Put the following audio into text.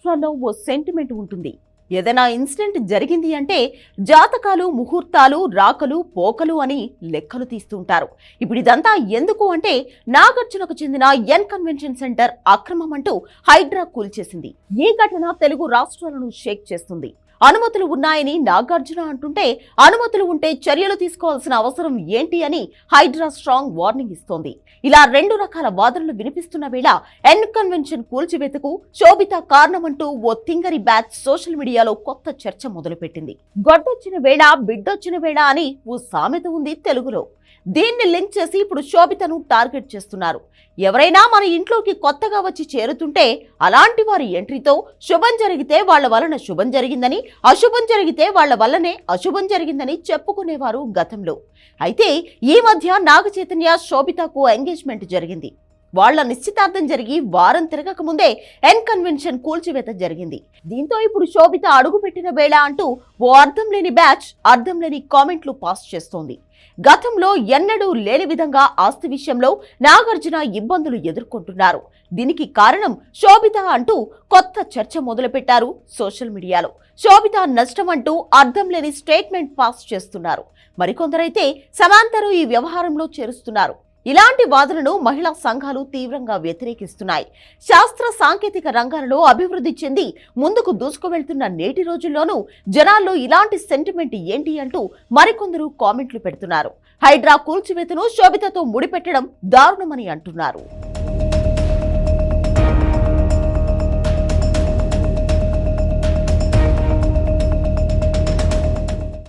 రాష్ట్రాల్లో ఓ సెంటిమెంట్ ఉంటుంది. ఏదైనా ఇన్సిడెంట్ జరిగింది అంటే జాతకాలు, ముహూర్తాలు, రాకలు, పోకలు అని లెక్కలు తీస్తుంటారు. ఇప్పుడు ఇదంతా ఎందుకు అంటే నాగార్జునకు చెందిన ఎన్ కన్వెన్షన్ సెంటర్ అక్రమం అంటూ హైడ్రా కూల్చేసింది. ఈ ఘటన తెలుగు రాష్ట్రాలను షేక్ చేస్తుంది. అనుమతులు ఉన్నాయని నాగార్జున అంటుంటే అనుమతులు ఉంటే చర్యలు తీసుకోవాల్సిన అవసరం ఏంటి అని హైడ్రా స్ట్రాంగ్ వార్నింగ్ ఇస్తోంది. ఇలా రెండు రకాల వాదనలు వినిపిస్తున్న వేళ ఎన్ కన్వెన్షన్ కూల్చివేతకు శోభిత కారణమంటూ ఓ తింగరి బ్యాచ్ సోషల్ మీడియాలో కొత్త చర్చ మొదలుపెట్టింది. గొడ్డొచ్చిన వేళ బిడ్డొచ్చిన వేళ అని ఓ సామెత ఉంది తెలుగులో. దీన్ని లింక్ చేసి ఇప్పుడు శోభితను టార్గెట్ చేస్తున్నారు. ఎవరైనా మన ఇంట్లోకి కొత్తగా వచ్చి చేరుతుంటే అలాంటి వారి ఎంట్రీతో శుభం జరిగితే వాళ్ల వలన శుభం జరిగిందని, అశుభం జరిగితే వాళ్ల వల్లనే అశుభం జరిగిందని చెప్పుకునేవారు గతంలో. అయితే ఈ మధ్య నాగ చైతన్య, శోభితకు ఎంగేజ్మెంట్ జరిగింది. వాళ్ల నిశ్చితార్థం జరిగి వారం తిరగక ముందే ఎన్ కన్వెన్షన్ కూల్చివేత జరిగింది. దీంతో ఇప్పుడు శోభిత అడుగుపెట్టిన వేళ అంటూ ఓ అర్థం లేని బ్యాచ్ అర్థం లేని కామెంట్లు పాస్ చేస్తోంది. గతంలో ఎన్నడూ లేని విధంగా ఆస్తి విషయంలో నాగార్జున ఇబ్బందులు ఎదుర్కొంటున్నారు. దీనికి కారణం శోభిత అంటూ కొత్త చర్చ మొదలుపెట్టారు సోషల్ మీడియాలో. శోభిత నష్టం అంటూ అర్థం లేని స్టేట్మెంట్ పాస్ చేస్తున్నారు. మరికొందరైతే సమాంతరు ఈ వ్యవహారంలో చేరుస్తున్నారు. ఇలాంటి వాదనను మహిళా సంఘాలు తీవ్రంగా వ్యతిరేకిస్తున్నాయి. శాస్త్ర సాంకేతిక రంగాలలో అభివృద్ధి చెంది ముందుకు దూసుకువెళ్తున్న నేటి రోజుల్లోనూ జనాల్లో ఇలాంటి సెంటిమెంట్ ఏంటి అంటూ మరికొందరు కామెంట్లు పెడుతున్నారు. హైడ్రా కూల్చివేతను శోభితతో ముడిపెట్టడం దారుణమని అంటున్నారు.